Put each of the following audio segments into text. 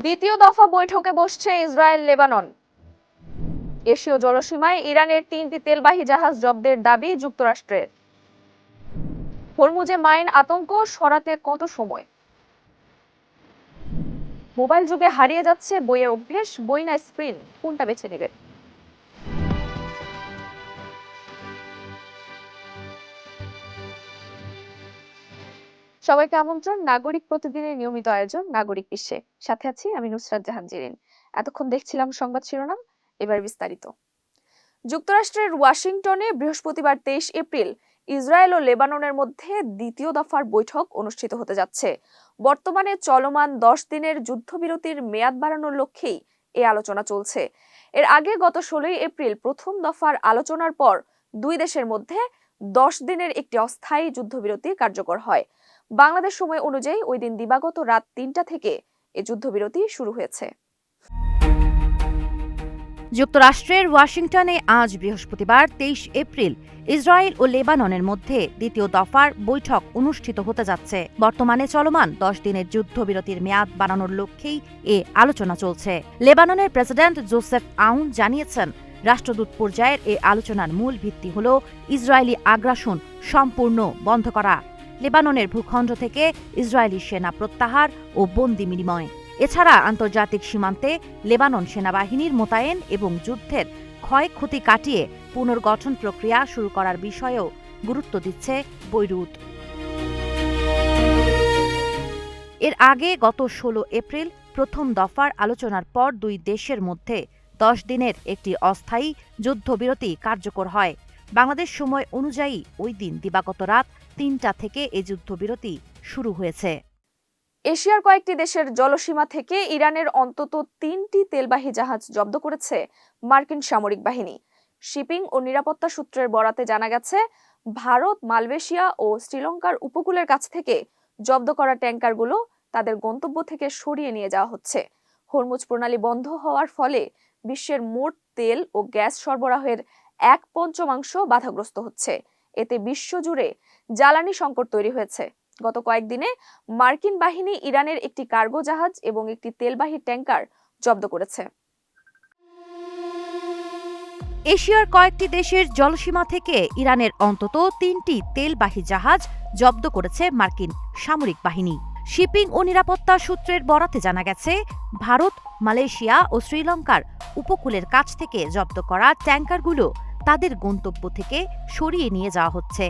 দ্বিতীয় দফা বৈঠকে বসছে ইসরায়েল লেবানন। এশীয় জলসীমায় ইরানের 3টি তেলবাহী জাহাজ জব্দের দাবি যুক্তরাষ্ট্রের। হরমুজে মাইন আতঙ্ক সরাতে কত সময়? মোবাইল যুগে হারিয়ে যাচ্ছে বইয়ের অভ্যেস, বই না স্ক্রিন, কোনটা বেছে নেবে? সবাইকে আমন্ত্রণ নাগরিক প্রতিদিনের নিয়মিত আয়োজন নাগরিক বিশ্বে। সাথে আছি আমি নুসরাত জাহান জিরিন। এতক্ষণ দেখছিলাম সংবাদ শিরোনাম, এবার বিস্তারিত। যুক্তরাষ্ট্রের ওয়াশিংটনে বৃহস্পতিবার 23 এপ্রিল ইসরায়েল ও লেবাননের মধ্যে দ্বিতীয় দফার বৈঠক অনুষ্ঠিত হতে যাচ্ছে। বর্তমানে চলমান 10 দিনের যুদ্ধবিরতির মেয়াদ বাড়ানোর লক্ষ্যেই এই আলোচনা চলছে। এর আগে গত 16 এপ্রিল প্রথম দফার আলোচনার পর দুই দেশের মধ্যে 10 দিনের একটি অস্থায়ী যুদ্ধবিরতি কার্যকর হয়। বাংলাদেশ সময় অনুযায়ী ওই দিন দিবাগত রাত 3টা থেকে এই যুদ্ধবিরতি শুরু হয়েছে। যুক্তরাষ্ট্রের ওয়াশিংটনে আজ বৃহস্পতিবার 23 এপ্রিল ইসরায়েল ও লেবাননের মধ্যে দ্বিতীয় দফার বৈঠক অনুষ্ঠিত হতে যাচ্ছে। বর্তমানে চলমান 10 দিনের যুদ্ধবিরতির মেয়াদ বাড়ানোর লক্ষ্যেই এ আলোচনা চলছে। লেবাননের প্রেসিডেন্ট জোসেফ আউন জানিয়েছেন, রাষ্ট্রদূত পর্যায়ের এ আলোচনার মূল ভিত্তি হল ইসরায়েলি আগ্রাসন সম্পূর্ণ বন্ধ করা, লেবাননের ভূখণ্ড থেকে ইসরায়েলি সেনা প্রত্যাহার ও বন্দি বিনিময়। এছাড়া আন্তর্জাতিক সীমান্তে লেবানন সেনাবাহিনীর মোতায়েন এবং যুদ্ধের ক্ষয়ক্ষতি কাটিয়ে পুনর্গঠন প্রক্রিয়া শুরু করার বিষয়েও গুরুত্ব দিচ্ছে বৈরুত। এর আগে গত 16 এপ্রিল প্রথম দফার আলোচনার পর দুই দেশের মধ্যে 10 দিনের একটি অস্থায়ী যুদ্ধবিরতি কার্যকর হয়। বাংলাদেশ সময় অনুযায়ী ওই দিন দিবাগত রাত 3টা থেকে এ যুদ্ধবিরতি শুরু হয়েছে। এশিয়ার কয়েকটি দেশের জলসীমা থেকে ইরানের অন্তত 3টি তেলবাহী জাহাজ জব্দ করেছে মার্কিন সামরিক বাহিনী। শিপিং ও নিরাপত্তা সূত্রের বরাতে জানা গেছে, ভারত, মালয়েশিয়া ও শ্রীলঙ্কার উপকূলের কাছ থেকে জব্দ করা ট্যাঙ্কারগুলো তাদের গন্তব্য থেকে সরিয়ে নিয়ে যাওয়া হচ্ছে। হরমুজ প্রণালী বন্ধ হওয়ার ফলে বিশ্বের মোট তেল ও গ্যাস সরবরাহের 1/5 বাধাগ্রস্ত হচ্ছে। এতে বিশ্বজুড়ে জ্বালানি সংকট তৈরি হয়েছে। গত কয়েকদিনে মার্কিন বাহিনী ইরানের একটি কার্গো জাহাজ এবং একটি তেলবাহী ট্যাঙ্কার জব্দ করেছে। এশিয়ার কয়েকটি দেশের জলসীমা থেকে ইরানের অন্তত 3টি তেলবাহী জাহাজ জব্দ করেছে মার্কিন সামরিক বাহিনী। শিপিং ও নিরাপত্তা সূত্রের বরাতে জানা গেছে, ভারত, মালয়েশিয়া ও শ্রীলঙ্কার উপকূলের কাছ থেকে জব্দ করা ট্যাঙ্কারগুলো তাদের গন্তব্য থেকে সরিয়ে নিয়ে যাওয়া হচ্ছে।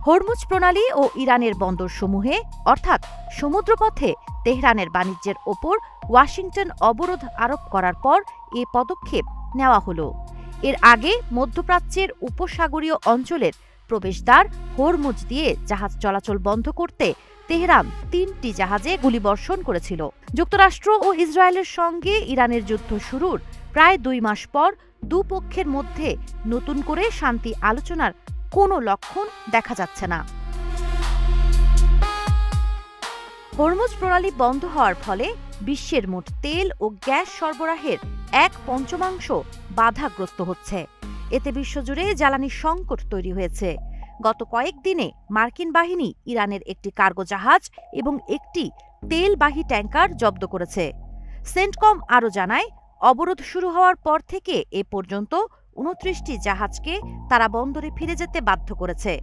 হরমুজ প্রণালী ও ইরানের বন্দরসমূহে অর্থাৎ সমুদ্রপথে তেহরানের বাণিজ্যের ওপর ওয়াশিংটন অবরোধ আরোপ করার পর এ পদক্ষেপ নেওয়া হলো। এর আগে মধ্যপ্রাচ্যের উপসাগরীয় অঞ্চলের প্রবেশদ্বার হরমুজ দিয়ে জাহাজ চলাচল বন্ধ করতে তেহরান 3টি জাহাজে গুলিবর্ষণ করেছিল। যুক্তরাষ্ট্র ও ইসরায়েলের সঙ্গে ইরানের যুদ্ধ শুরুর প্রায় 2 মাস পর দুপক্ষের মধ্যে নতুন করে শান্তি আলোচনার কোনো লক্ষণ দেখা যাচ্ছে না। হরমুজ প্রণালী বন্ধ হওয়ার ফলে বিশ্বের মোট তেল ও গ্যাস সরবরাহের 1/5 বাধাগ্রস্ত হচ্ছে। এতে বিশ্বজুড়ে জ্বালানি সংকট তৈরি হয়েছে। গত কয়েকদিনে মার্কিন বাহিনী ইরানের একটি কার্গো জাহাজ এবং একটি তেলবাহী ট্যাঙ্কার জব্দ করেছে। সেন্টকম আরও জানায়, অবরোধ শুরু হওয়ার পর থেকে এ পর্যন্ত 29টি জাহাজকে তারা বন্দরে ফিরে যেতে বাধ্য করেছে।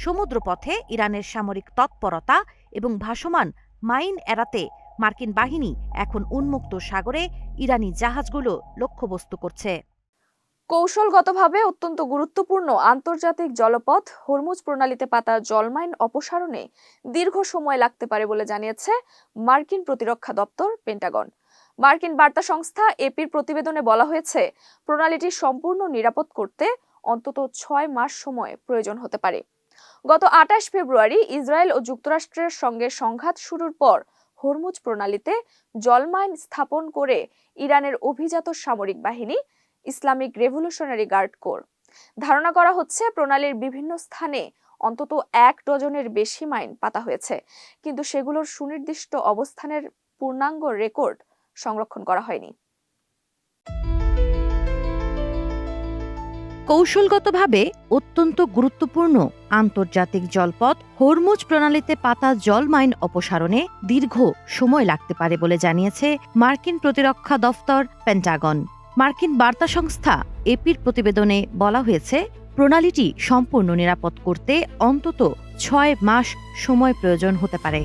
সমুদ্রপথে ইরানের সামরিক তৎপরতা এবং ভাসমান মাইন এড়াতে মার্কিন বাহিনী এখন উন্মুক্ত সাগরে ইরানি জাহাজগুলো লক্ষ্যবস্তু করছে। কৌশলগতভাবে অত্যন্ত গুরুত্বপূর্ণ আন্তর্জাতিক জলপথ হরমুজ প্রণালীতে পাতা জলমাইন অপসারণে দীর্ঘ সময় লাগতে পারে বলে জানিয়েছে মার্কিন প্রতিরক্ষা দপ্তর পেন্টাগন। মার্কিন বার্তা সংস্থা এপির প্রতিবেদনে বলা হয়েছে, প্রণালীটি সম্পূর্ণ নিরাপদ করতে অন্তত 6 মাস সময় প্রয়োজন হতে পারে। গত 28 ফেব্রুয়ারি ইসরায়েল ও যুক্তরাষ্ট্রের সঙ্গে সংঘাত শুরুর পর হরমুজ প্রণালীতে জলমাইন স্থাপন করে ইরানের অভিজাত সামরিক বাহিনী ইসলামিক রেভলিউশনারি গার্ড কোর। ধারণা করা হচ্ছে, প্রণালীর বিভিন্ন স্থানে অন্তত 1 ডজনের বেশি মাইন পাতা হয়েছে, কিন্তু সেগুলোর সুনির্দিষ্ট অবস্থানের পূর্ণাঙ্গ রেকর্ড সংরক্ষণ করা হয়নি। কৌশলগতভাবে অত্যন্ত গুরুত্বপূর্ণ আন্তর্জাতিক জলপথ হরমুজ প্রণালীতে পাতা জল মাইন অপসারণে দীর্ঘ সময় লাগতে পারে বলে জানিয়েছে মার্কিন প্রতিরক্ষা দফতর পেন্টাগন। মার্কিন বার্তা সংস্থা এপির প্রতিবেদনে বলা হয়েছে, প্রণালীটি সম্পূর্ণ নিরাপদ করতে অন্তত 6 মাস সময় প্রয়োজন হতে পারে।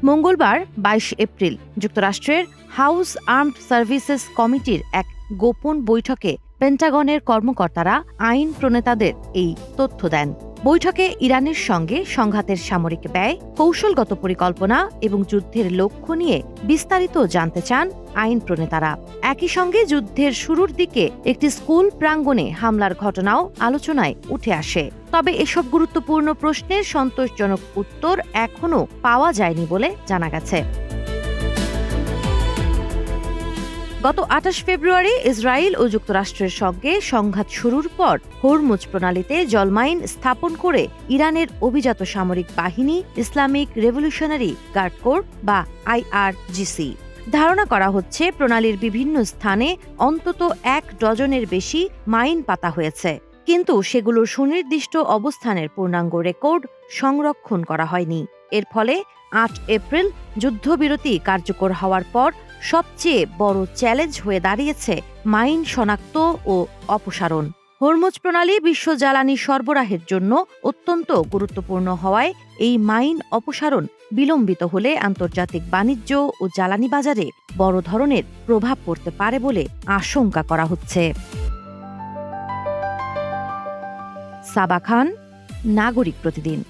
মঙ্গলবার 22 এপ্রিল যুক্তরাষ্ট্রের হাউস আর্মড সার্ভিসেস কমিটির এক গোপন বৈঠকে পেন্টাগনের কর্মকর্তারা আইন প্রণেতাদের এই তথ্য দেন। বৈঠকে ইরানের সঙ্গে সংঘাতের সামরিক ব্যয়, কৌশলগত পরিকল্পনা এবং যুদ্ধের লক্ষ্য নিয়ে বিস্তারিত জানতে চান আইন প্রণেতারা। একই সঙ্গে যুদ্ধের শুরুর দিকে একটি স্কুল প্রাঙ্গণে হামলার ঘটনাও আলোচনায় উঠে আসে। তবে এসব গুরুত্বপূর্ণ প্রশ্নের সন্তোষজনক উত্তর এখনও পাওয়া যায়নি বলে জানা গেছে। গত 28 ফেব্রুয়ারি ইসরায়েল ও যুক্তরাষ্ট্রের সঙ্গে সংঘাত শুরুর পর হরমুজ প্রণালীতে জলমাইন স্থাপন করে ইরানের অভিজাত সামরিক বাহিনী ইসলামিক রেভলিউশনারি গার্ড কোর বা IRGC। ধারণা করা হচ্ছে প্রণালীর বিভিন্ন স্থানে অন্তত 1 ডজনের বেশি মাইন পাতা হয়েছে, কিন্তু সেগুলোর সুনির্দিষ্ট অবস্থানের পূর্ণাঙ্গ রেকর্ড সংরক্ষণ করা হয়নি। এর ফলে 8 এপ্রিল যুদ্ধবিরতি কার্যকর হওয়ার পর সবচেয়ে বড় চ্যালেঞ্জ হয়ে দাঁড়িয়েছে মাইন শনাক্ত ও অপসারণ। হরমুজ প্রণালী বিশ্ব জ্বালানি সরবরাহের জন্য অত্যন্ত গুরুত্বপূর্ণ হওয়ায় এই মাইন অপসারণ বিলম্বিত হলে আন্তর্জাতিক বাণিজ্য ও জ্বালানি বাজারে বড় ধরনের প্রভাব পড়তে পারে বলে আশঙ্কা করা হচ্ছে। সাবা খান, নাগরিক প্রতিদিন।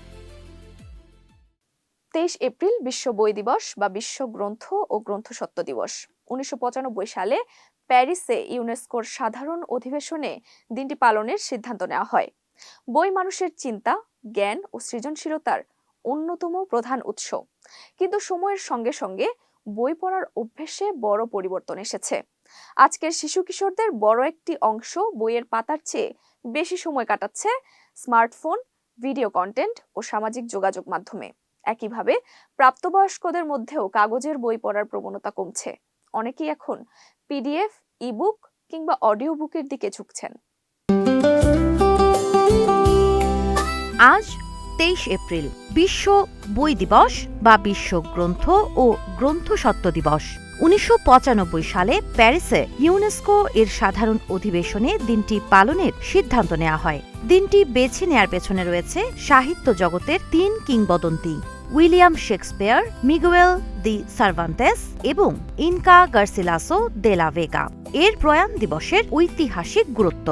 23 এপ্রিল বিশ্ব বই দিবস বা বিশ্ব গ্রন্থ ও গ্রন্থস্বত্ব দিবস। 1995 সালে প্যারিসে ইউনেস্কোর সাধারণ অধিবেশনে দিনটি পালনের সিদ্ধান্ত নেওয়া হয়। বই মানুষের চিন্তা, জ্ঞান ও সৃজনশীলতার অন্যতম প্রধান উৎস। কিন্তু সময়ের সঙ্গে সঙ্গে বই পড়ার অভ্যেসে বড় পরিবর্তন এসেছে। আজকের শিশু কিশোরদের বড় একটি অংশ বইয়ের পাতার চেয়ে বেশি সময় কাটাচ্ছে স্মার্টফোন, ভিডিও কন্টেন্ট ও সামাজিক যোগাযোগ মাধ্যমে। একইভাবে প্রাপ্তবয়স্কদের মধ্যেও কাগজের বই পড়ার প্রবণতা কমছে। অনেকেই এখন PDF, ইবুক কিংবা অডিও বুকের দিকে ঝুঁকছেন। আজ 23 এপ্রিল বিশ্ব বই দিবস বা বিশ্ব গ্রন্থ ও গ্রন্থস্বত্ব দিবস। 1995 সালে প্যারিসে ইউনেস্কো এর সাধারণ অধিবেশনে দিনটি পালনের সিদ্ধান্ত নেওয়া হয়। দিনটি বেছে নেয়ার পেছনে রয়েছে সাহিত্য জগতের 3 কিংবদন্তি: উইলিয়াম শেক্সপিয়ার, মিগুয়েল দি সার্ভান্তেস এবং ইনকা গার্সিলাসো দে লা ভেগা এর প্রয়াণ দিবসের ঐতিহাসিক গুরুত্ব।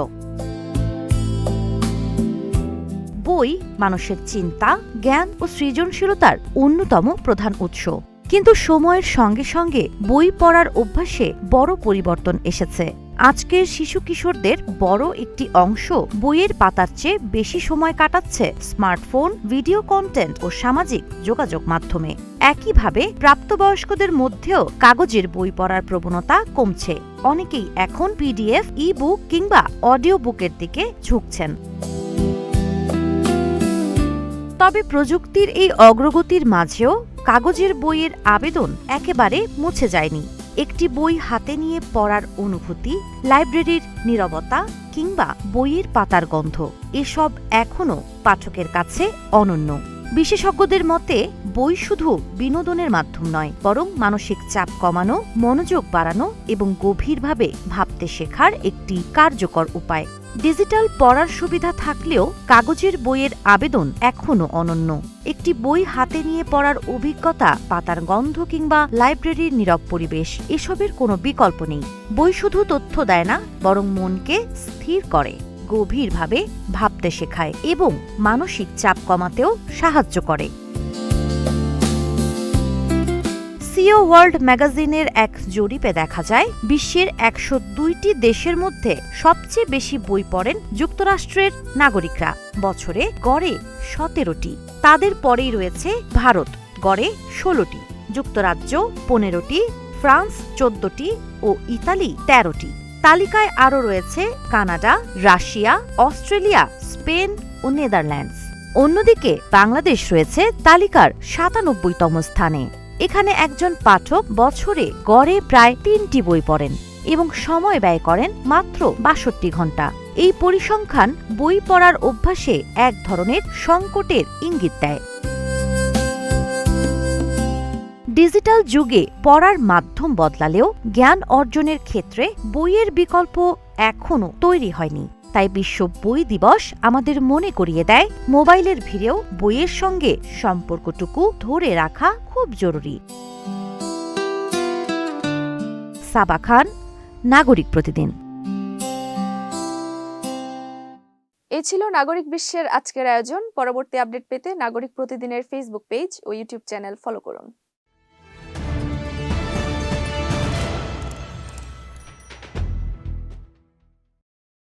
বই মানুষের চিন্তা, জ্ঞান ও সৃজনশীলতার অন্যতম প্রধান উৎস। কিন্তু সময়ের সঙ্গে সঙ্গে বই পড়ার অভ্যাসে বড় পরিবর্তন এসেছে। আজকের শিশু কিশোরদের বড় একটি অংশ বইয়ের পাতার চেয়ে বেশি সময় কাটাচ্ছে স্মার্টফোন, ভিডিও কন্টেন্ট ও সামাজিক যোগাযোগ মাধ্যমে। একইভাবে প্রাপ্তবয়স্কদের মধ্যেও কাগজের বই পড়ার প্রবণতা কমছে। অনেকেই এখন PDF, ইবুক কিংবা অডিও বুকের দিকে ঝুঁকছেন। তবে প্রযুক্তির এই অগ্রগতির মাঝেও কাগজের বইয়ের আবেদন একেবারে মুছে যায়নি। একটি বই হাতে নিয়ে পড়ার অনুভূতি, লাইব্রেরির নীরবতা কিংবা বইয়ের পাতার গন্ধ, এসব এখনও পাঠকের কাছে অনন্য। বিশেষজ্ঞদের মতে বই শুধু বিনোদনের মাধ্যম নয়, বরং মানসিক চাপ কমানো, মনোযোগ বাড়ানো এবং গভীরভাবে ভাবতে শেখার একটি কার্যকর উপায়। ডিজিটাল পড়ার সুবিধা থাকলেও কাগজের বইয়ের আবেদন এখনও অনন্য। একটি বই হাতে নিয়ে পড়ার অভিজ্ঞতা, পাতার গন্ধ কিংবা লাইব্রেরির নীরব পরিবেশ, এসবের কোনো বিকল্প নেই। বই শুধু তথ্য দেয় না, বরং মনকে স্থির করে, গভীরভাবে ভাবতে শেখায় এবং মানসিক চাপ কমাতেও সাহায্য করে। সিও ওয়ার্ল্ড ম্যাগাজিনের এক জরিপে দেখা যায়, বিশ্বের 102টি দেশের মধ্যে সবচেয়ে বেশি বই পড়েন যুক্তরাষ্ট্রের নাগরিকরা, বছরে গড়ে 17টি। তাদের পরেই রয়েছে ভারত, গড়ে 16টি, যুক্তরাজ্য 15টি, ফ্রান্স 14টি ও ইতালি 13টি। তালিকায় আরও রয়েছে কানাডা, রাশিয়া, অস্ট্রেলিয়া, স্পেন ও নেদারল্যান্ডস। অন্যদিকে বাংলাদেশ রয়েছে তালিকার 97তম স্থানে। এখানে একজন পাঠক বছরে গড়ে প্রায় 3টি বই পড়েন। এবং সময় ব্যয় করেন মাত্র ৬২ ঘন্টা। এই পরিসংখ্যান বই পড়ার অভ্যাসে এক ধরনের সংকটের ইঙ্গিত দেয়। ডিজিটাল যুগে পড়ার মাধ্যম বদলালেও জ্ঞান অর্জনের ক্ষেত্রে বইয়ের বিকল্প এখনও তৈরি হয়নি। তাই বিশ্ব বই দিবস আমাদের মনে করিয়ে দেয়, মোবাইলের ভিড়েও বইয়ের সঙ্গে সম্পর্কটুকু ধরে রাখা খুব জরুরি। সাবা খান, নাগরিক প্রতিদিন। এই ছিল নাগরিক বিশ্বের আজকের আয়োজন। পরবর্তী আপডেট পেতে নাগরিক প্রতিদিনের ফেসবুক পেজ ও ইউটিউব চ্যানেল ফলো করুন।